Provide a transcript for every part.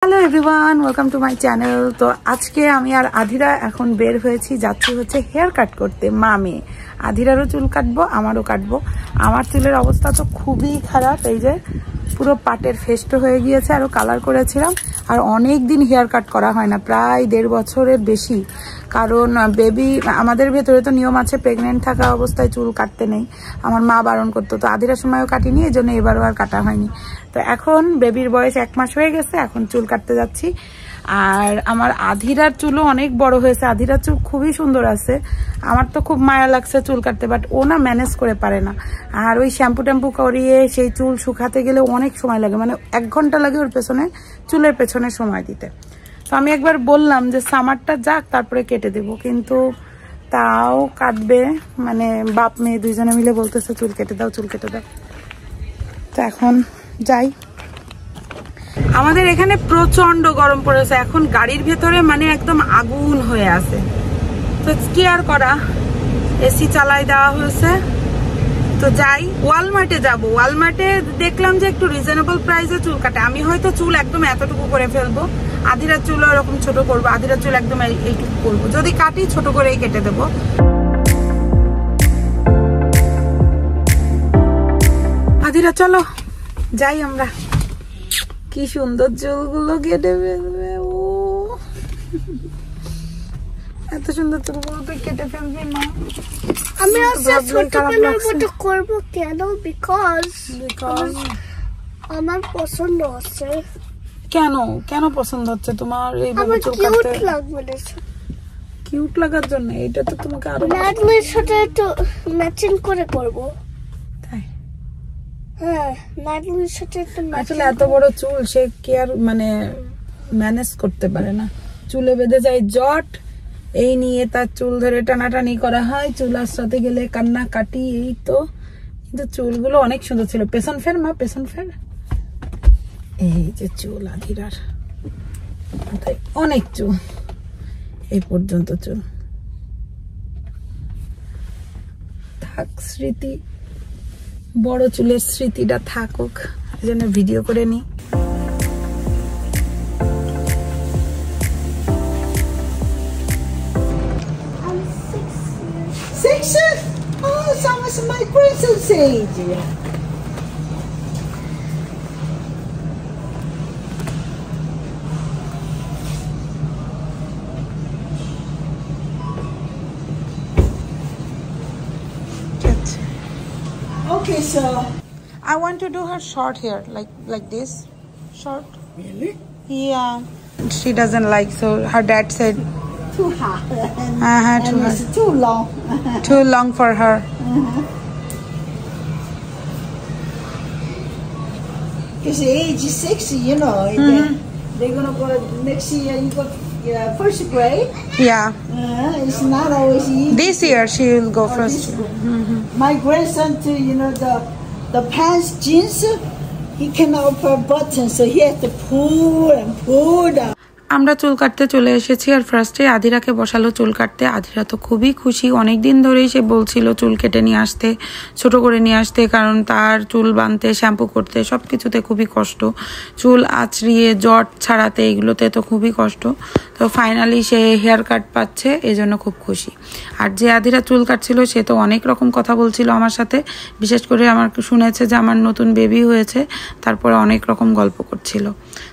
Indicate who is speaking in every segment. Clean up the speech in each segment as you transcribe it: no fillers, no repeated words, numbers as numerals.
Speaker 1: Hello everyone, welcome to my channel. তো আজকে আমি আর আধিরা এখন বের হয়েছি, যাচ্ছি হচ্ছে হেয়ার কাট করতে। মামে আধিরারও চুল কাটবো, আমারও কাটবো। আমার চুলের অবস্থা তো খুবই খারাপ, এই যে পুরো পাটের ফেস্ট হয়ে গিয়েছে, আরও কালার করেছিলাম। আর অনেক দিন হেয়ার কাট করা হয় না, প্রায় 1.5 বছরের বেশি। কারণ বেবি আমাদের ভেতরে তো নিয়ম আছে, প্রেগনেন্ট থাকা অবস্থায় চুল কাটতে নেই, আমার মা বারণ করতো। তো আধিরার সময়ও কাটিনি, এই জন্য এবারও আর কাটা হয়নি। তো এখন বেবির বয়স 1 মাস হয়ে গেছে, এখন চুল কাটতে যাচ্ছি। আর আমার আধিরার চুলও অনেক বড় হয়েছে, আধিরার চুল খুবই সুন্দর আছে। আমার তো খুব মায়া লাগছে চুল কাটতে, বাট ও না ম্যানেজ করে পারে না। আর ওই শ্যাম্পু ট্যাম্পু করিয়ে সেই চুল শুকাতে গেলে অনেক সময় লাগে, মানে 1 ঘন্টা লাগে ওর পেছনে, চুলের পেছনে সময় দিতে। তো আমি একবার বললাম যে সামারটা যাক, তারপরে কেটে দেবো, কিন্তু তাও কাটবে, মানে বাপ মেয়ে দুইজনে মিলে বলতেছে চুল কেটে দাও, চুল কেটে দাও। তো এখন যাই। আমাদের এখানে প্রচন্ড গরম পড়েছে, এখন গাড়ির ভেতরে মানে একদম আগুন হয়ে আছে। তো কি আর করা, এসি চালাই দেওয়া হয়েছে। তো যাই, ওয়ালমার্টে যাব। ওয়ালমার্টে দেখলাম যে একটু রিজনেবল প্রাইসে চুল কাটে। আমি হয়তো চুল একদম এতটুকু করে ফেলবো, আধিরার চুল এরকম ছোট করবো, আধিরার চুল একদম এইটুকু করবো। যদি কাটি ছোট করেই কেটে দেবো। আধিরা চলো যাই আমরা। কি সুন্দর চুলগুলো কেটে ফেলবে ও, এত সুন্দর চুলগুলো তুই কেটে ফেলবি মা।
Speaker 2: আমি ছোটবেলার মতো করবো কেন? বিকজ আমার পছন্দ হচ্ছে।
Speaker 1: কেন কেন পছন্দ হচ্ছে তোমার? এইভাবে চুল
Speaker 2: কিউট
Speaker 1: কাটতে
Speaker 2: লাগবে না,
Speaker 1: কিউট লাগার জন্য। এটা তো তোমাকে আরো
Speaker 2: নাটলের সাথে একটু ম্যাচিং করে করবো।
Speaker 1: তাই?
Speaker 2: হ্যাঁ, নাটলের সাথে একটু
Speaker 1: আসলে এত বড় চুল সে কি আর মানে ম্যানেজ করতে পারে না, চুলে বেঁধে যায় জট, এই নিয়ে তার চুল ধরে টানাটানি করা হয়, চুল আশ্রাতে গেলে কান্না কাটি, এই তো। কিন্তু চুলগুলো অনেক সুন্দর ছিল। পেছন ফের মা, পেছন ফের। এই যে চুল আধিরার, অনেক চুল, এই পর্যন্ত চুল। থাক স্মৃতি, বড় চুলের স্মৃতিটা থাকুক, এই জন্য ভিডিও করে নি। My grandson age. Okay, so I want to do her short hair, like this, short.
Speaker 2: Really?
Speaker 1: Yeah, she doesn't like, so her dad said
Speaker 2: Too hot.
Speaker 1: too
Speaker 2: long.
Speaker 1: Too long for her.
Speaker 2: Because age 60, you know, they're gonna go next year. You go first grade.
Speaker 1: Yeah.
Speaker 2: It's not always easy.
Speaker 1: This year she will go first.
Speaker 2: My grandson too. You know the pants jeans. He cannot put buttons, so he has to pull and pull down.
Speaker 1: আমরা চুল কাটতে চলে এসেছি, আর ফার্স্টে আধিরাকে বসালো চুল কাটতে। আধিরা তো খুবই খুশি, অনেকদিন ধরেই সে বলছিল চুল কেটে নিয়ে আসতে, ছোট করে নিয়ে আসতে, কারণ তার চুল বাঁধতে, শ্যাম্পু করতে, সব কিছুতে খুবই কষ্ট। চুল আঁচড়িয়ে জট ছাড়াতে, এগুলোতে তো খুবই কষ্ট। তো ফাইনালি সে হেয়ার কাট পাচ্ছে, এই জন্য খুব খুশি। আর যে আধিরা চুল কাটছিল সে তো অনেক রকম কথা বলছিল আমার সাথে, বিশেষ করে আমার শুনেছে যে আমার নতুন বেবি হয়েছে, তারপরে অনেক রকম গল্প করছিল।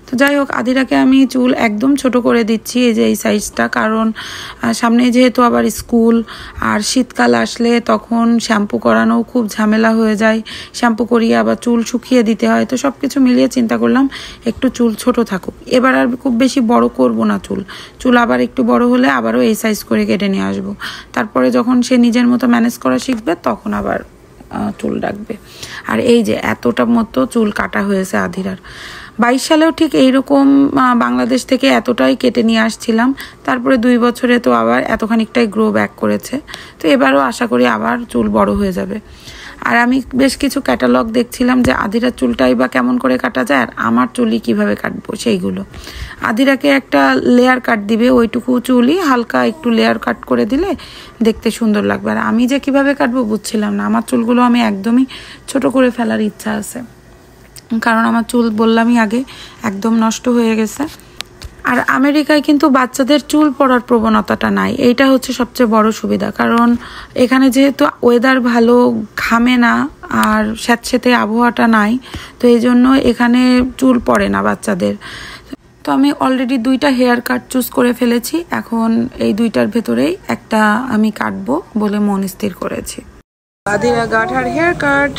Speaker 1: তো যাই হোক, আধিরাকে আমি চুল একদম ছোট করে দিচ্ছি, এই যে এই সাইজটা, কারণ সামনে যেহেতু আবার স্কুল, আর শীতকাল আসলে তখন শ্যাম্পু করানো খুব ঝামেলা হয়ে যায়, শ্যাম্পু করিয়ে আবার চুল শুকিয়ে দিতে হয়। তো সব কিছু মিলিয়ে চিন্তা করলাম একটু চুল ছোট থাকুক। এবার আর খুব বেশি বড় করব না চুল আবার একটু বড় হলে আবারও এই সাইজ করে কেটে নিয়ে আসবো। তারপরে যখন সে নিজের মতো ম্যানেজ করা শিখবে তখন আবার চুল রাখবে। আর এই যে এতটা মতো চুল কাটা হয়েছে আধিরার। 22 সালেও ঠিক এইরকম বাংলাদেশ থেকে এতটাই কেটে নিয়ে আসছিলাম, তারপরে 2 বছরে তো আবার এতখানিকটাই গ্রো ব্যাক করেছে। তো এবারও আশা করি আবার চুল বড় হয়ে যাবে। আর আমি বেশ কিছু ক্যাটালগ দেখছিলাম যে আধিরার চুলটাই বা কেমন করে কাটা যায়, আর আমার চুলই কিভাবে কাটবো সেইগুলো। আধিরাকে একটা লেয়ার কাট দিবে, ওইটুকু চুলই হালকা একটু লেয়ার কাট করে দিলে দেখতে সুন্দর লাগবে। আর আমি যে কিভাবে কাটবো বুঝছিলাম না, আমার চুলগুলো আমি একদমই ছোট করে ফেলার ইচ্ছা আছে। কারণ আমার চুল বললামই আগে একদম নষ্ট হয়ে গেছে। আর আমেরিকায় কিন্তু বাচ্চাদের চুল পড়ার প্রবণতাটা নাই, এইটা হচ্ছে সবচেয়ে বড় সুবিধা। কারণ এখানে যেহেতু ওয়েদার ভালো, ঘামে না, আর স্যাঁতস্যাঁতে আবহাওয়াটা নাই, তো এই জন্য এখানে চুল পড়ে না বাচ্চাদের। তো আমি অলরেডি 2টা হেয়ার কাট চুজ করে ফেলেছি, এখন এই 2টার ভেতরেই একটা আমি কাটবো বলে মন স্থির করেছি। Adira got her haircut.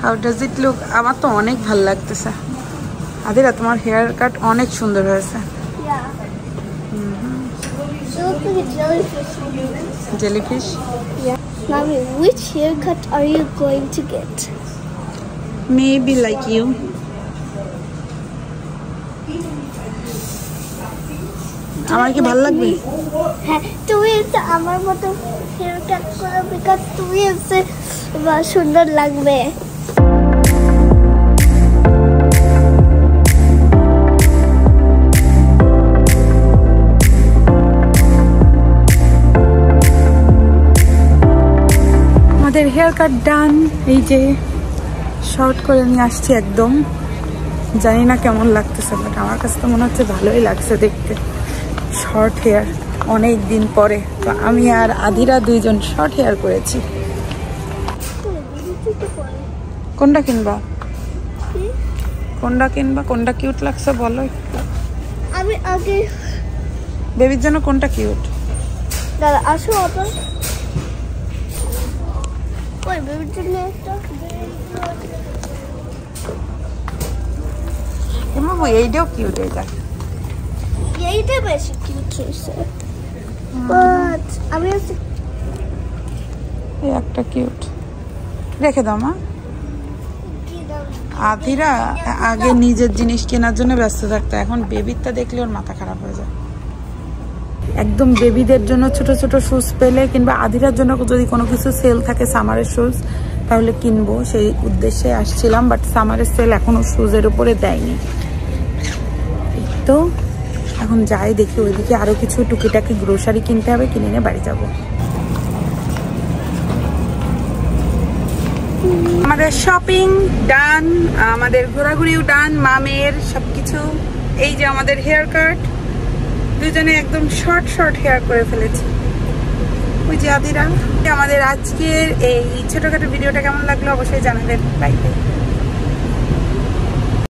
Speaker 1: How does it look? আমার তো অনেক ভালো লাগতেছে। আদিরা, তোমার হেয়ার কাট অনেক সুন্দর হয়েছে।
Speaker 3: It looks like a jellyfish.
Speaker 1: Jellyfish?
Speaker 3: Yeah. Mommy, which haircut are you going to get?
Speaker 1: Maybe like you. আমার কি ভালো লাগবে?
Speaker 3: হ্যাঁ, তুমি এসে আমার মতো হেয়ারকাট করো, বিকজ তুমি এসে সুন্দর লাগবে।
Speaker 1: আমাদের হেয়ার কাট ডান। এই যে শর্ট করে নিয়ে আসছি একদম, জানি না কেমন লাগতেছে, বাট আমার কাছে তো মনে হচ্ছে ভালোই লাগছে দেখতে। শর্ট হেয়ার অনেক দিন পরে, তো আমি আর আদিরা 2জন শর্ট হেয়ার করেছি। কোনটা কিনবা? কোনটা কিনবা? কোনটা কিউট লাগছে বলো।
Speaker 3: আমি আগে
Speaker 1: বেবির জন্য কোনটা কিউট?
Speaker 3: দাদা আসো আবার। ওই বেবির জন্য একটা
Speaker 1: বাবু এইটাও কিউট।
Speaker 3: এইটা বেশি কিউট হয়েছে, বাট আমি
Speaker 1: এই একটা কিউট রেখে দাও মা। আদিরা আগে নিজের জিনিস কেনার জন্য ব্যস্ত থাকতো, এখন বেবিরটা দেখলে ওর মাথা খারাপ হয়ে যায়। একদম বেবিদের জন্য ছোট ছোট শুজ পেলে, কিংবা আদিরার জন্য যদি কোনো কিছু সেল থাকে সামারের শুজ, তাহলে কিনবো, সেই উদ্দেশ্যে আসছিলাম। বাট সামারের সেল এখনো শুজের উপরে দেয়নি। তো এখন যাই দেখি, ওইদিকে আরো কিছু টুকিটাকি গ্রোসারি কিনতে হবে, কিনে নিয়ে বাড়ি যাব। আমাদের শপিং ডান, আমাদের ঘোরাঘুরিও ডান, মামের সবকিছু। এই যে আমাদের হেয়ার কাট, 2জনে একদম শর্ট শর্ট হেয়ার করে ফেলেছি। ওই যে আদিরা। আমাদের আজকের এই ছোটখাটো ভিডিওটা কেমন লাগলো অবশ্যই জানাবেন। Bye bye.